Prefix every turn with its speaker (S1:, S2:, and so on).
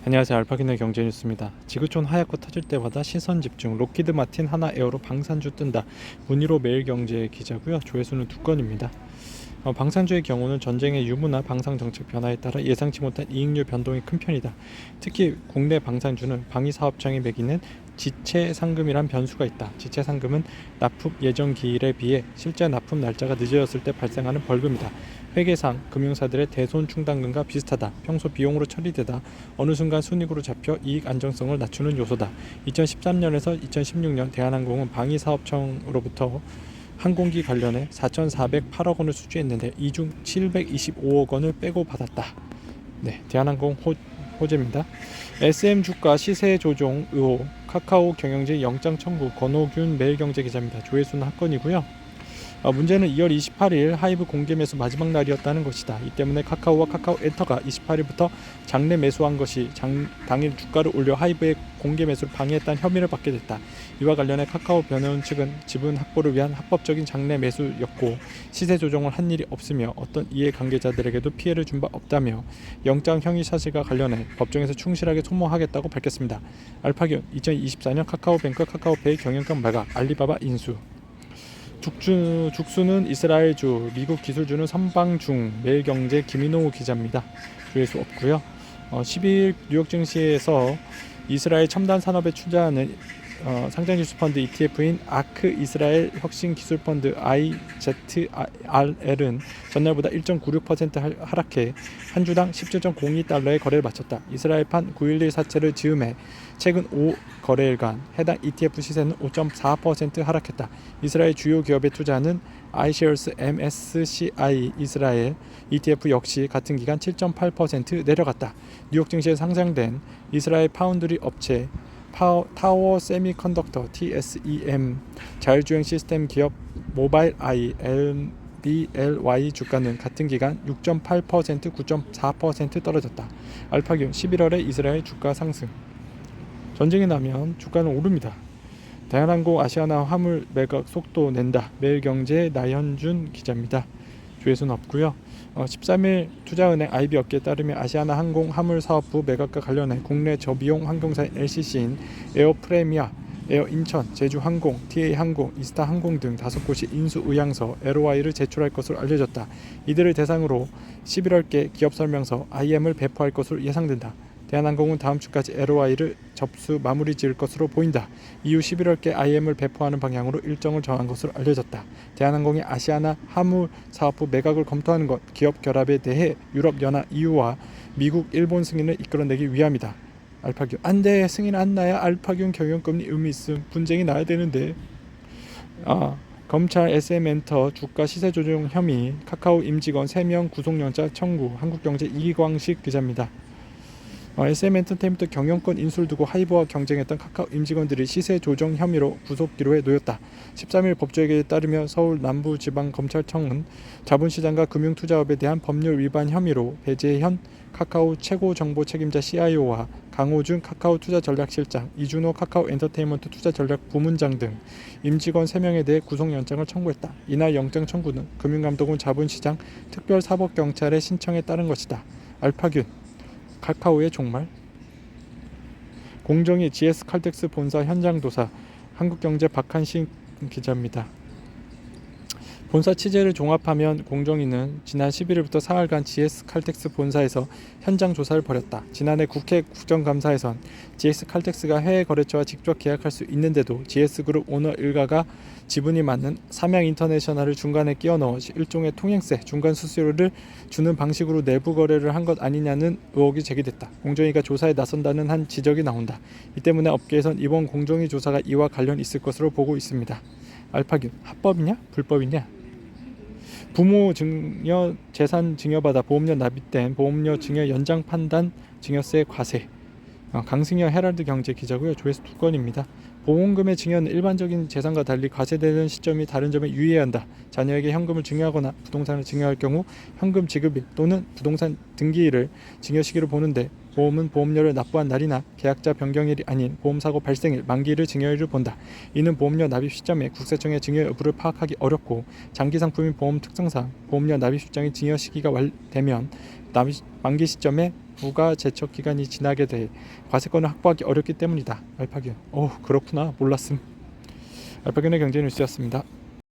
S1: 안녕하세요. 알파기네 경제뉴스입니다. 지구촌 하얗고 터질 때마다 시선 집중. 로키드 마틴 하나에어로 방산주 뜬다. 문희로 매일경제 기자고요. 조회수는 2건입니다. 방산주의 경우는 전쟁의 유무나 방산 정책 변화에 따라 예상치 못한 이익률 변동이 큰 편이다. 특히 국내 방산주는 방위사업청이 매기는 지체상금이란 변수가 있다. 지체상금은 납품 예정 기일에 비해 실제 납품 날짜가 늦어졌을 때 발생하는 벌금이다. 회계상 금융사들의 대손 충당금과 비슷하다. 평소 비용으로 처리되다 어느 순간 순이익으로 잡혀 이익 안정성을 낮추는 요소다. 2013년에서 2016년 대한항공은 방위사업청으로부터 항공기 관련해 4,408억 원을 수주했는데 이 중 725억 원을 빼고 받았다. 네, 대한항공 호재입니다. SM 주가 시세 조종 의혹, 카카오 경영진 영장 청구, 권호균 매일경제 기자입니다. 조회수는 한 건이고요. 문제는 2월 28일 하이브 공개 매수 마지막 날이었다는 것이다. 이 때문에 카카오와 카카오엔터가 28일부터 장내 매수한 것이 당일 주가를 올려 하이브의 공개 매수를 방해했다는 혐의를 받게 됐다. 이와 관련해 카카오 변호인 측은 지분 확보를 위한 합법적인 장내 매수였고 시세 조정을 한 일이 없으며 어떤 이해관계자들에게도 피해를 준 바 없다며 영장 형의 사실과 관련해 법정에서 충실하게 소모하겠다고 밝혔습니다. 알파기온 2024년 카카오뱅크 카카오페이 경영권 발각 알리바바 인수. 죽수는 이스라엘주, 미국 기술주는 선방중. 매일경제 김인호 기자입니다. 조회수 없고요. 12일 뉴욕 증시에서 이스라엘 첨단 산업에 투자하는 상장지수 펀드 ETF인 아크 이스라엘 혁신 기술 펀드 IZRL은 전날보다 1.96% 하락해 한 주당 17.02달러의 거래를 마쳤다. 이스라엘판 9.11 사태를 즈음해 최근 5거래일간 해당 ETF 시세는 5.4% 하락했다. 이스라엘 주요 기업에 투자하는 iShares MSCI 이스라엘 ETF 역시 같은 기간 7.8% 내려갔다. 뉴욕 증시에 상장된 이스라엘 파운드리 업체 타워 세미컨덕터 TSEM 자율주행 시스템 기업 모바일 아이 LBLY 주가는 같은 기간 6.8% 9.4% 떨어졌다. 알파기온 11월에 이스라엘 주가 상승. 전쟁이 나면 주가는 오릅니다. 대한항공 아시아나 화물 매각 속도 낸다. 매일경제 나현준 기자입니다. 조회수는 없고요. 13일 투자은행 IB업계에 따르면 아시아나 항공 화물사업부 매각과 관련해 국내 저비용 항공사인 LCC인 에어프레미아, 에어인천, 제주항공, TA항공, 이스타항공 등 5곳이 인수 의향서 LOI를 제출할 것으로 알려졌다. 이들을 대상으로 11월께 기업설명서 IM을 배포할 것으로 예상된다. 대한항공은 다음 주까지 LOI를 접수 마무리 지을 것으로 보인다. 이후 11월께 IM을 배포하는 방향으로 일정을 정한 것으로 알려졌다. 대한항공이 아시아나 화물사업부 매각을 검토하는 것, 기업 결합에 대해 유럽연합 EU와 미국, 일본 승인을 이끌어내기 위함이다. 알파균 안돼 승인 안 나야 알파균 경영금리 의미 있음 분쟁이 나야 되는데. 검찰 SM엔터 주가 시세 조정 혐의 카카오 임직원 3명 구속영장 청구. 한국경제 이광식 기자입니다. SM엔터테인먼트 경영권 인수를 두고 하이브와 경쟁했던 카카오 임직원들이 시세 조정 혐의로 구속 기로에 놓였다. 13일 법조계에 따르면 서울 남부지방검찰청은 자본시장과 금융투자업에 대한 법률 위반 혐의로 배재현 카카오 최고 정보 책임자 CIO와 강호준 카카오 투자전략실장, 이준호 카카오 엔터테인먼트 투자전략 부문장 등 임직원 3명에 대해 구속영장을 청구했다. 이날 영장 청구는 금융감독원 자본시장 특별사법경찰의 신청에 따른 것이다. 알파균 카카오의 종말. 공정위 GS칼텍스 본사 현장조사. 한국경제 박한신 기자입니다. 본사 취재를 종합하면 공정위는 지난 11일부터 사흘간 GS칼텍스 본사에서 현장 조사를 벌였다. 지난해 국회 국정감사에선 GS칼텍스가 해외 거래처와 직접 계약할 수 있는데도 GS그룹 오너 일가가 지분이 많은 삼양인터내셔널을 중간에 끼워 넣어 일종의 통행세, 중간 수수료를 주는 방식으로 내부 거래를 한 것 아니냐는 의혹이 제기됐다. 공정위가 조사에 나선다는 한 지적이 나온다. 이 때문에 업계에선 이번 공정위 조사가 이와 관련 있을 것으로 보고 있습니다. 알파균 합법이냐 불법이냐. 부모 증여 재산 증여받아 보험료 납입된 보험료 증여 연장 판단 증여세 과세. 강승현 헤럴드 경제 기자고요. 조회수 2건입니다. 보험금의 증여는 일반적인 재산과 달리 과세되는 시점이 다른 점에 유의해야 한다. 자녀에게 현금을 증여하거나 부동산을 증여할 경우 현금 지급일 또는 부동산 등기일을 증여 시기로 보는데 보험은 보험료를 납부한 날이나 계약자 변경일이 아닌 보험사고 발생일, 만기일을 증여일을 본다. 이는 보험료 납입 시점에 국세청의 증여 여부를 파악하기 어렵고 장기 상품인 보험 특성상 보험료 납입 시점이 증여 시기가 되면 만기 시점에 부가 제척 기간이 지나게 돼 과세권을 확보하기 어렵기 때문이다. 알파견. 오, 그렇구나. 몰랐음. 알파견의 경제 뉴스였습니다.